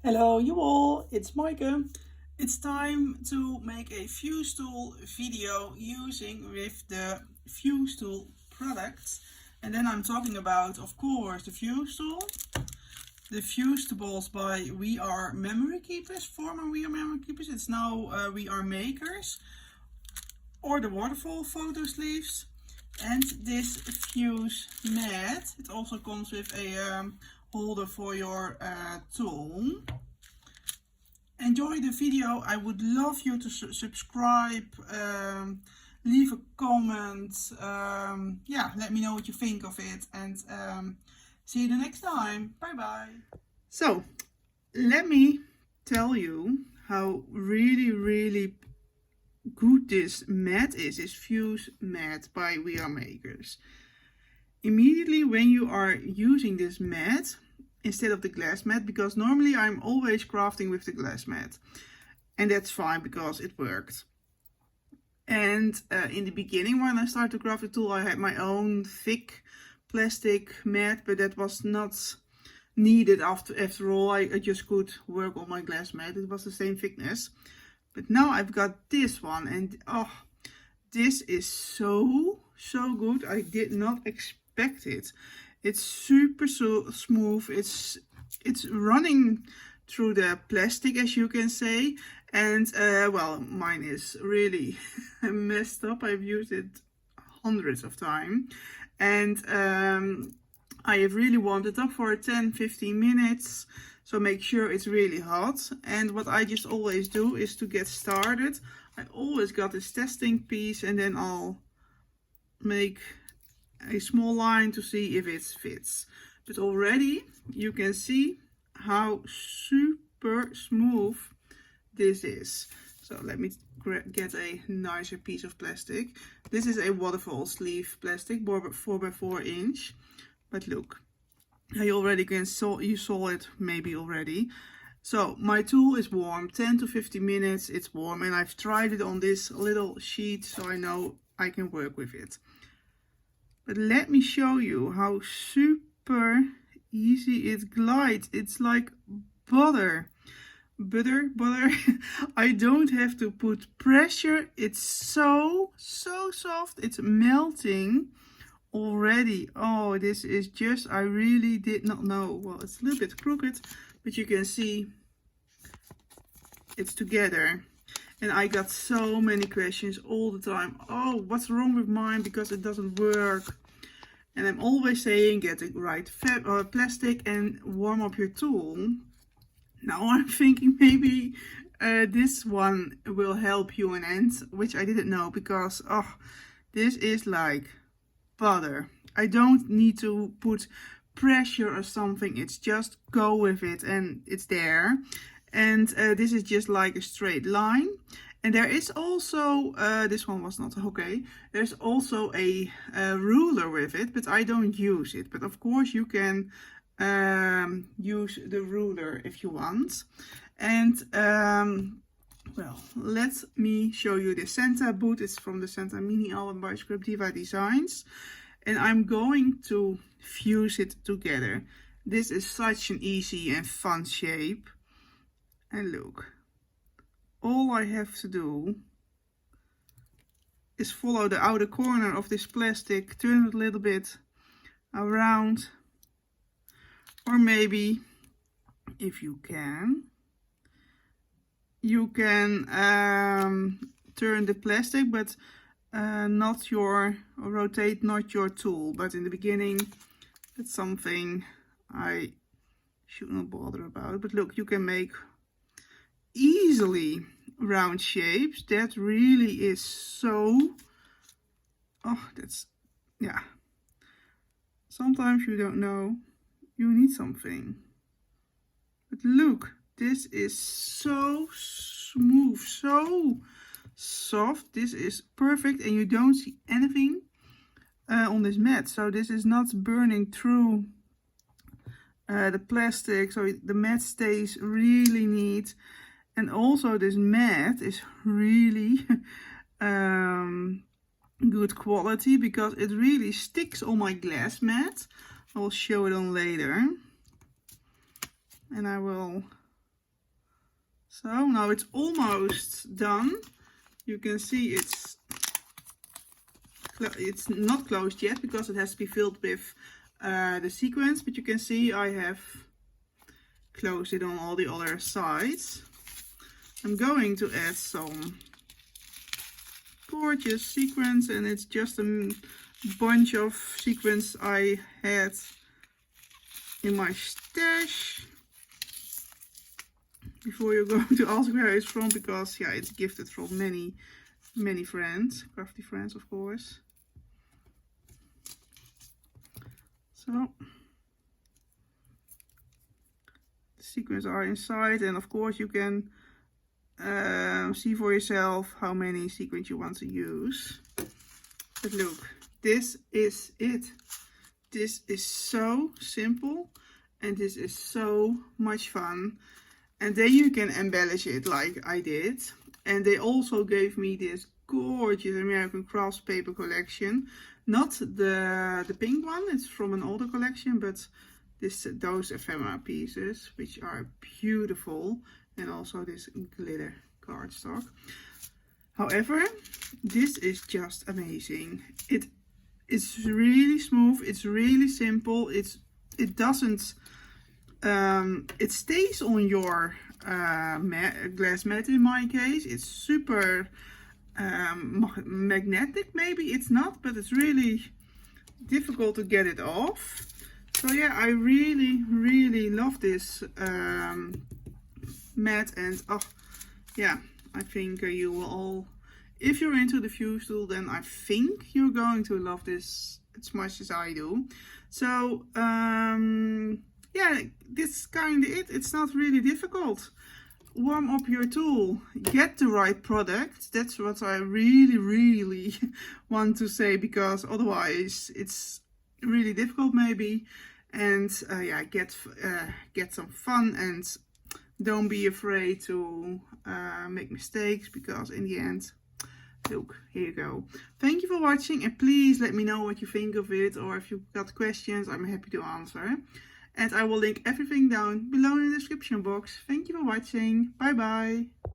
Hello you all, it's Maaike. It's time to make a Fusetool video using with the Fusetool products. And then I'm talking about, of course, the Fusetool, the Fusetables by We Are Memory Keepers, former We Are Memory Keepers. It's now We Are Makers, or the waterfall photo sleeves. And this fuse mat. It also comes with a holder for your tool. Enjoy the video. I would love you to subscribe, leave a comment, yeah, let me know what you think of it, and see you the next time. Bye bye. So let me tell you how really good this mat is, this fuse mat by We Are Makers. Immediately when you are using this mat instead of the glass mat, because normally I'm always crafting with the glass mat, and that's fine because it worked. And in the beginning, when I started to craft the tool, I had my own thick plastic mat, but that was not needed after all. I just could work on my glass mat. It was the same thickness. But now I've got this one, and oh, this is so good. I did not expect it. It's super smooth. It's running through the plastic, as you can say. And well, mine is really messed up. I've used it hundreds of times, and I have really warmed it up for 10-15 minutes. So make sure it's really hot. And what I just always do is, to get started, I always got this testing piece, and then I'll make a small line to see if it fits. But already you can see how super smooth this is. So let me get a nicer piece of plastic. This is a waterfall sleeve plastic, 4x4 inch. But look, I already you saw it maybe already. So my tool is warm, 10 to 15 minutes it's warm, and I've tried it on this little sheet, so I know I can work with it. But let me show you how super easy it glides. It's like butter. Butter. I don't have to put pressure. It's so soft. It's melting already. Oh, this is just, I really did not know. Well, it's a little bit crooked, but you can see it's together. And I got so many questions all the time. Oh, what's wrong with mine because it doesn't work? And I'm always saying, get the right plastic and warm up your tool. Now I'm thinking maybe this one will help you in end, which I didn't know, because oh, this is like butter. I don't need to put pressure or something. It's just go with it and it's there. And this is just like a straight line. And there is also, this one was not okay, there's also a ruler with it, but I don't use it. But of course you can use the ruler if you want. And well, let me show you the Santa boot. It's from the Santa mini album by Script Diva Designs. And I'm going to fuse it together. This is such an easy and fun shape. And look, all I have to do is follow the outer corner of this plastic, turn it a little bit around, or maybe, if you can turn the plastic, but rotate not your tool. But in the beginning, that's something I should not bother about. But look, you can make easily round shapes. That really is so, oh, that's, yeah, sometimes you don't know you need something. But look, this is so smooth, so soft. This is perfect, and you don't see anything on this mat. So this is not burning through the plastic, so the mat stays really neat. And also this mat is really good quality, because it really sticks on my glass mat. I will show it on later. And I will So now it's almost done. You can see it's not closed yet because it has to be filled with the sequins, but you can see I have closed it on all the other sides. I'm going to add some gorgeous sequins, and it's just a bunch of sequins I had in my stash. Before you're going to ask where it's from, because yeah, it's gifted from many friends, crafty friends of course. So the sequins are inside, and of course you can see for yourself how many sequins you want to use. But look, this is it. This is so simple and this is so much fun. And then you can embellish it like I did. And they also gave me this gorgeous American crafts paper collection. Not the pink one, it's from an older collection, but those ephemera pieces, which are beautiful. And also this glitter cardstock. However, this is just amazing. It's really smooth, it's really simple, it doesn't it stays on your glass mat in my case. It's super magnetic, maybe it's not, but it's really difficult to get it off. So yeah, I really love this mat, and oh yeah, I think you will all, if you're into the Fusetool, then I think you're going to love this as much as I do. So yeah, this is kind of it. It's not really difficult. Warm up your tool, get the right product. That's what I really want to say, because otherwise it's really difficult maybe. And yeah, get some fun, and don't be afraid to make mistakes, because in the end, look, here you go. Thank you for watching, and please let me know what you think of it, or if you've got questions, I'm happy to answer. And I will link everything down below in the description box. Thank you for watching. Bye bye.